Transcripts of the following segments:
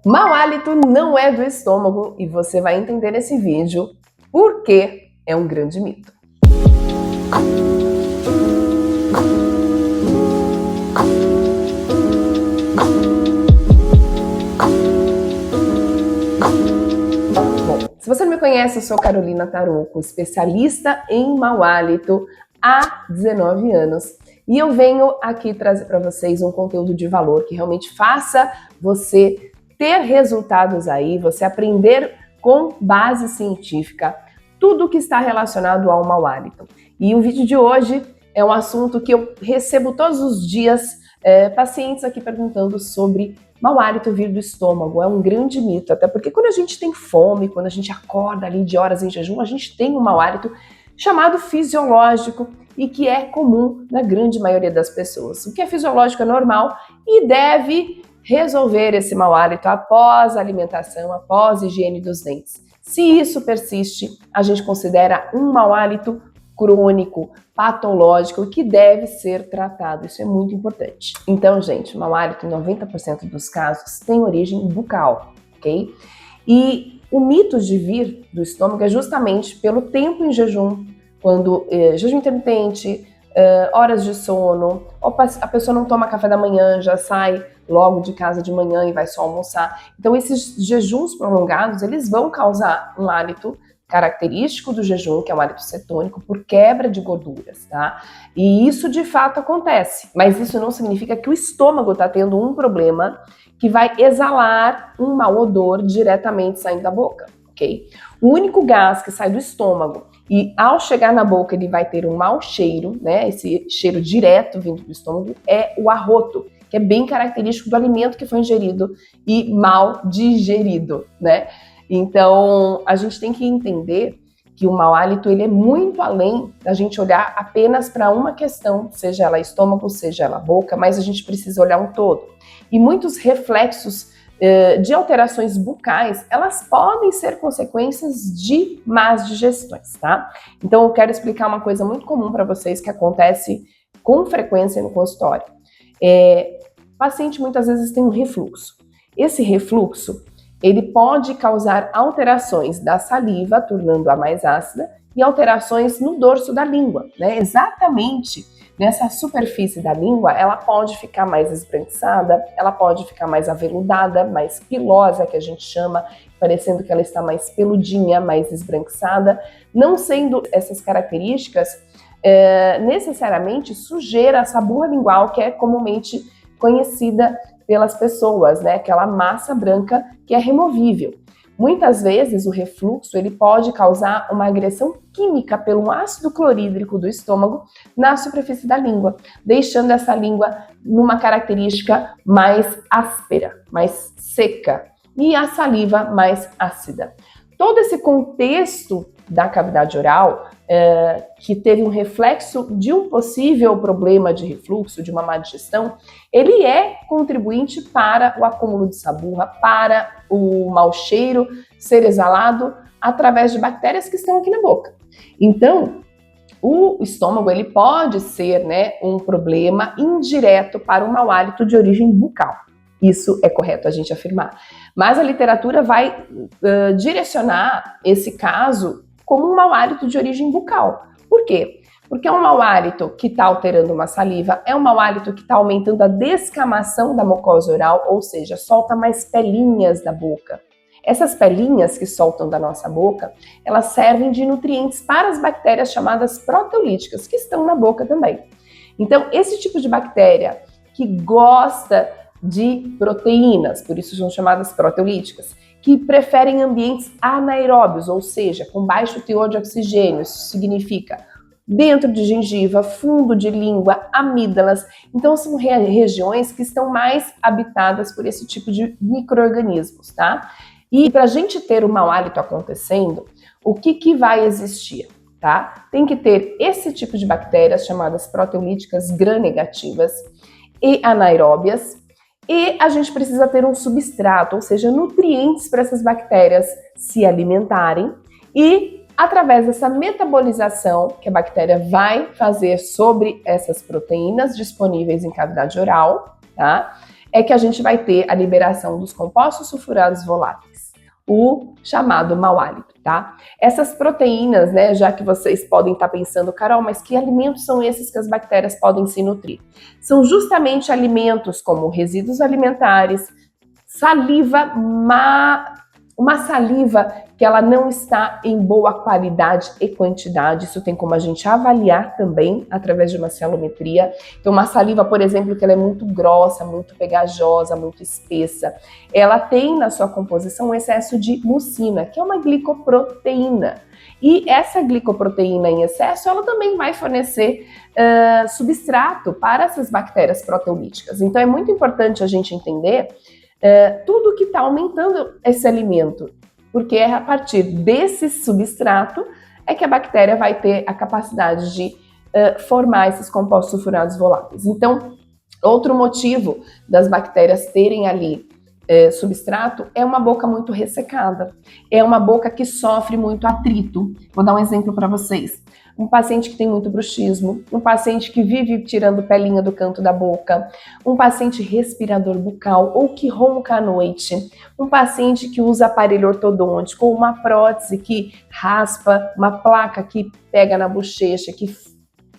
Mau hálito não é do estômago e você vai entender nesse vídeo por que é um grande mito. Bom, se você não me conhece, eu sou Carolina Tarouco, especialista em mau hálito há 19 anos. E eu venho aqui trazer para vocês um conteúdo de valor que realmente faça você ter resultados aí, você aprender com base científica tudo que está relacionado ao mau hálito. E o vídeo de hoje é um assunto que eu recebo todos os dias pacientes aqui perguntando sobre mau hálito vir do estômago. É um grande mito, até porque quando a gente tem fome, quando a gente acorda ali de horas em jejum, a gente tem um mau hálito chamado fisiológico e que é comum na grande maioria das pessoas. O que é fisiológico é normal e deve resolver esse mau hálito após a alimentação, após a higiene dos dentes. Se isso persiste, a gente considera um mau hálito crônico, patológico, que deve ser tratado. Isso é muito importante. Então, gente, o mau hálito em 90% dos casos tem origem bucal, ok? E o mito de vir do estômago é justamente pelo tempo em jejum, quando jejum intermitente, horas de sono, ou a pessoa não toma café da manhã, já sai logo de casa de manhã e vai só almoçar. Então esses jejuns prolongados, eles vão causar um hálito característico do jejum, que é um hálito cetônico, por quebra de gorduras, tá? E isso de fato acontece, mas isso não significa que o estômago está tendo um problema que vai exalar um mau odor diretamente saindo da boca, ok? O único gás que sai do estômago e ao chegar na boca ele vai ter um mau cheiro, né? Esse cheiro direto vindo do estômago é o arroto, que é bem característico do alimento que foi ingerido e mal digerido, né? Então, a gente tem que entender que o mau hálito ele é muito além da gente olhar apenas para uma questão, seja ela estômago, seja ela boca, mas a gente precisa olhar um todo. E muitos reflexos de alterações bucais, elas podem ser consequências de más digestões, tá? Então, eu quero explicar uma coisa muito comum para vocês que acontece com frequência no consultório. O paciente muitas vezes tem um refluxo. Esse refluxo, ele pode causar alterações da saliva, tornando-a mais ácida, e alterações no dorso da língua, né? Exatamente nessa superfície da língua, ela pode ficar mais esbranquiçada, ela pode ficar mais aveludada, mais pilosa, que a gente chama, parecendo que ela está mais peludinha, mais esbranquiçada, não sendo essas características necessariamente sujeira, essa burra lingual que é comumente conhecida pelas pessoas, né? Aquela massa branca que é removível. Muitas vezes o refluxo ele pode causar uma agressão química pelo ácido clorídrico do estômago na superfície da língua, deixando essa língua numa característica mais áspera, mais seca, e a saliva mais ácida. Todo esse contexto da cavidade oral, que teve um reflexo de um possível problema de refluxo, de uma má digestão, ele é contribuinte para o acúmulo de saburra, para o mau cheiro ser exalado através de bactérias que estão aqui na boca. Então, o estômago ele pode ser, né, um problema indireto para o mau hálito de origem bucal. Isso é correto a gente afirmar. Mas a literatura vai direcionar esse caso como um mau hálito de origem bucal. Por quê? Porque é um mau hálito que está alterando uma saliva, é um mau hálito que está aumentando a descamação da mucosa oral, ou seja, solta mais pelinhas da boca. Essas pelinhas que soltam da nossa boca, elas servem de nutrientes para as bactérias chamadas proteolíticas, que estão na boca também. Então, esse tipo de bactéria que gosta de proteínas, por isso são chamadas proteolíticas, que preferem ambientes anaeróbios, ou seja, com baixo teor de oxigênio. Isso significa dentro de gengiva, fundo de língua, amígdalas. Então são regiões que estão mais habitadas por esse tipo de micro-organismos, tá? E para a gente ter o mau hálito acontecendo, o que vai existir, tá? Tem que ter esse tipo de bactérias chamadas proteolíticas gram-negativas e anaeróbias. E a gente precisa ter um substrato, ou seja, nutrientes para essas bactérias se alimentarem e através dessa metabolização que a bactéria vai fazer sobre essas proteínas disponíveis em cavidade oral, tá? é que a gente vai ter a liberação dos compostos sulfurados voláteis, o chamado mau hálito, tá? Essas proteínas, né, já que vocês podem estar pensando, Carol, mas que alimentos são esses que as bactérias podem se nutrir? São justamente alimentos como resíduos alimentares, saliva, uma saliva que ela não está em boa qualidade e quantidade, isso tem como a gente avaliar também através de uma celometria. Então uma saliva, por exemplo, que ela é muito grossa, muito pegajosa, muito espessa, ela tem na sua composição um excesso de mucina, que é uma glicoproteína. E essa glicoproteína em excesso, ela também vai fornecer substrato para essas bactérias proteolíticas. Então é muito importante a gente entender tudo que está aumentando esse alimento, porque é a partir desse substrato é que a bactéria vai ter a capacidade de formar esses compostos sulfurados voláteis. Então, outro motivo das bactérias terem ali substrato é uma boca muito ressecada, é uma boca que sofre muito atrito. Vou dar um exemplo para vocês. Um paciente que tem muito bruxismo, um paciente que vive tirando pelinha do canto da boca, um paciente respirador bucal ou que ronca à noite, um paciente que usa aparelho ortodôntico ou uma prótese que raspa, uma placa que pega na bochecha, que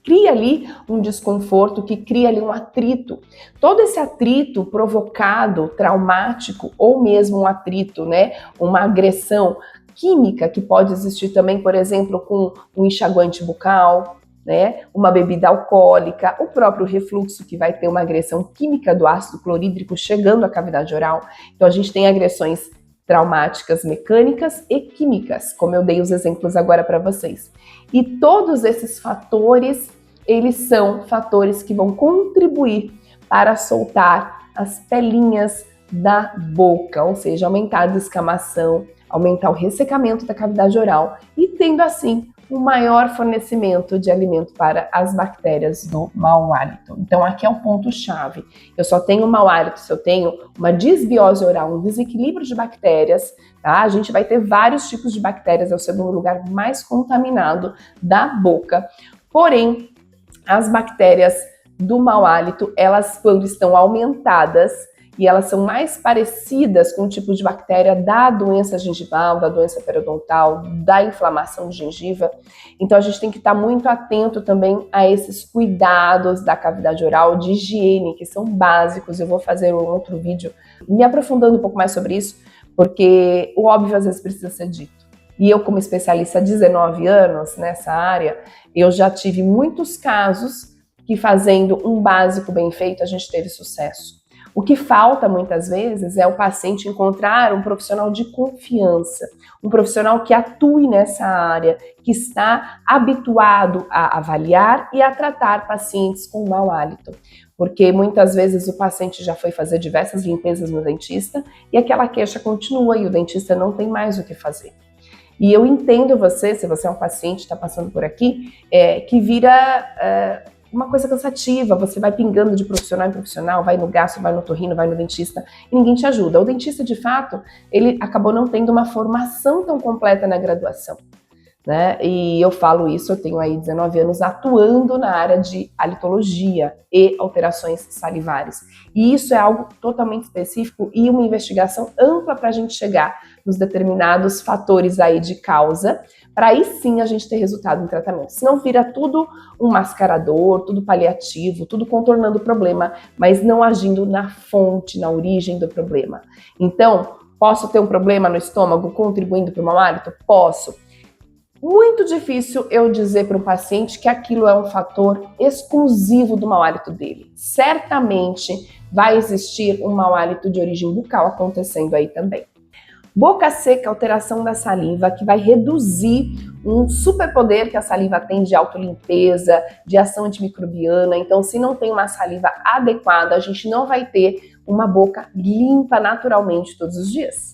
cria ali um desconforto, que cria ali um atrito. Todo esse atrito provocado, traumático, ou mesmo um atrito, né, uma agressão química que pode existir também, por exemplo, com um enxaguante bucal, né, uma bebida alcoólica, o próprio refluxo que vai ter uma agressão química do ácido clorídrico chegando à cavidade oral. Então a gente tem agressões traumáticas mecânicas e químicas, como eu dei os exemplos agora para vocês. E todos esses fatores, eles são fatores que vão contribuir para soltar as pelinhas da boca, ou seja, aumentar a descamação, aumentar o ressecamento da cavidade oral e tendo assim um maior fornecimento de alimento para as bactérias do mau hálito. Então aqui é o ponto-chave. Eu só tenho mau hálito se eu tenho uma disbiose oral, um desequilíbrio de bactérias, tá? A gente vai ter vários tipos de bactérias, é o segundo lugar mais contaminado da boca. Porém, as bactérias do mau hálito, elas quando estão aumentadas, e elas são mais parecidas com o tipo de bactéria da doença gengival, da doença periodontal, da inflamação de gengiva. Então a gente tem que estar muito atento também a esses cuidados da cavidade oral, de higiene, que são básicos. Eu vou fazer um outro vídeo me aprofundando um pouco mais sobre isso, porque o óbvio às vezes precisa ser dito. E eu, como especialista há 19 anos nessa área, eu já tive muitos casos que fazendo um básico bem feito a gente teve sucesso. O que falta muitas vezes é o paciente encontrar um profissional de confiança, um profissional que atue nessa área, que está habituado a avaliar e a tratar pacientes com mau hálito. Porque muitas vezes o paciente já foi fazer diversas limpezas no dentista e aquela queixa continua e o dentista não tem mais o que fazer. E eu entendo você, se você é um paciente, está passando por aqui, que vira uma coisa cansativa, você vai pingando de profissional em profissional, vai no gastro, vai no otorrino, vai no dentista e ninguém te ajuda. O dentista, de fato, ele acabou não tendo uma formação tão completa na graduação, né? E eu falo isso, eu tenho aí 19 anos atuando na área de halitologia e alterações salivares. E isso é algo totalmente específico e uma investigação ampla para a gente chegar nos determinados fatores aí de causa, para aí sim a gente ter resultado em tratamento. Senão vira tudo um mascarador, tudo paliativo, tudo contornando o problema, mas não agindo na fonte, na origem do problema. Então, posso ter um problema no estômago contribuindo para o mau hálito? Posso. Muito difícil eu dizer para um paciente que aquilo é um fator exclusivo do mau hálito dele. Certamente vai existir um mau hálito de origem bucal acontecendo aí também. Boca seca, alteração da saliva, que vai reduzir um superpoder que a saliva tem de autolimpeza, de ação antimicrobiana. Então, se não tem uma saliva adequada, a gente não vai ter uma boca limpa naturalmente todos os dias.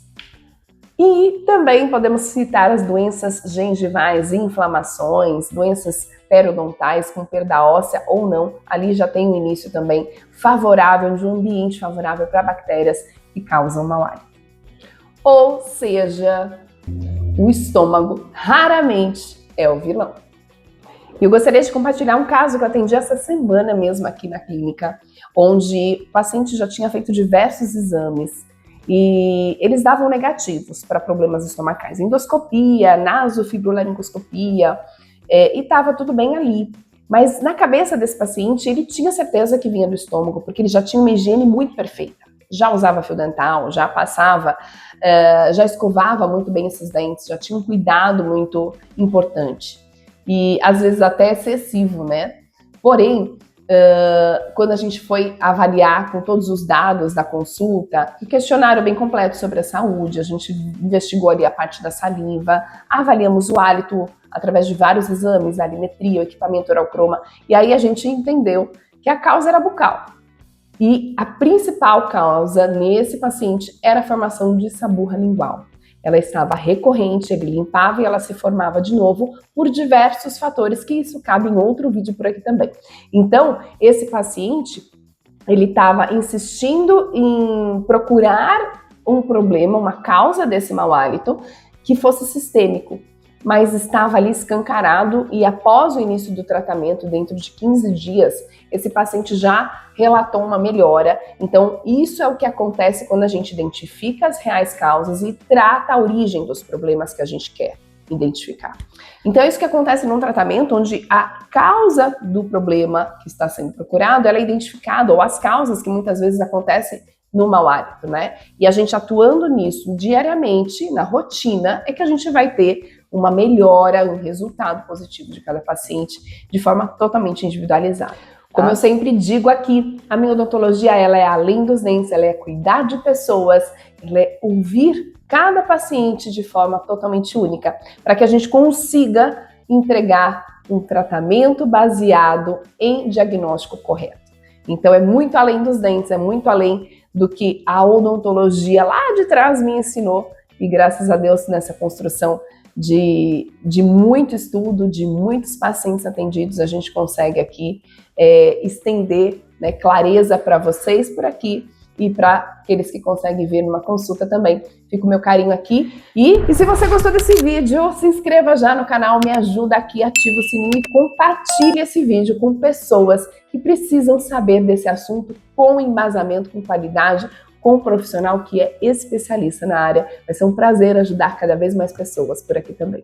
E também podemos citar as doenças gengivais, inflamações, doenças periodontais com perda óssea ou não. Ali já tem um início também favorável, de um ambiente favorável para bactérias que causam mau hálito. Ou seja, o estômago raramente é o vilão. E eu gostaria de compartilhar um caso que eu atendi essa semana mesmo aqui na clínica, onde o paciente já tinha feito diversos exames e eles davam negativos para problemas estomacais, endoscopia, nasofibrolaringoscopia, e estava tudo bem ali. Mas na cabeça desse paciente, ele tinha certeza que vinha do estômago, porque ele já tinha uma higiene muito perfeita. Já usava fio dental, já passava, já escovava muito bem esses dentes, já tinha um cuidado muito importante. E às vezes até excessivo, né? Porém, quando a gente foi avaliar com todos os dados da consulta, um questionário bem completo sobre a saúde, a gente investigou ali a parte da saliva, avaliamos o hálito através de vários exames, a alimetria, o equipamento oral-croma, e aí a gente entendeu que a causa era bucal. E a principal causa nesse paciente era a formação de saburra lingual. Ela estava recorrente, ele limpava e ela se formava de novo por diversos fatores, que isso cabe em outro vídeo por aqui também. Então, esse paciente, ele estava insistindo em procurar um problema, uma causa desse mau hálito que fosse sistêmico, mas estava ali escancarado e após o início do tratamento, dentro de 15 dias, esse paciente já relatou uma melhora. Então, isso é o que acontece quando a gente identifica as reais causas e trata a origem dos problemas que a gente quer identificar. Então, é isso que acontece num tratamento onde a causa do problema que está sendo procurado, ela é identificada, ou as causas que muitas vezes acontecem no mau hálito, né? E a gente atuando nisso diariamente, na rotina, é que a gente vai ter uma melhora, um resultado positivo de cada paciente de forma totalmente individualizada. Como eu sempre digo aqui, a minha odontologia ela é além dos dentes, ela é cuidar de pessoas, ela é ouvir cada paciente de forma totalmente única, para que a gente consiga entregar um tratamento baseado em diagnóstico correto. Então é muito além dos dentes, é muito além do que a odontologia lá de trás me ensinou, e graças a Deus nessa construção de muito estudo, de muitos pacientes atendidos, a gente consegue aqui estender, né, clareza para vocês por aqui e para aqueles que conseguem ver numa consulta também. Fica o meu carinho aqui. E se você gostou desse vídeo, se inscreva já no canal, me ajuda aqui, ativa o sininho e compartilhe esse vídeo com pessoas que precisam saber desse assunto com embasamento, com qualidade, com um profissional que é especialista na área. Vai ser um prazer ajudar cada vez mais pessoas por aqui também.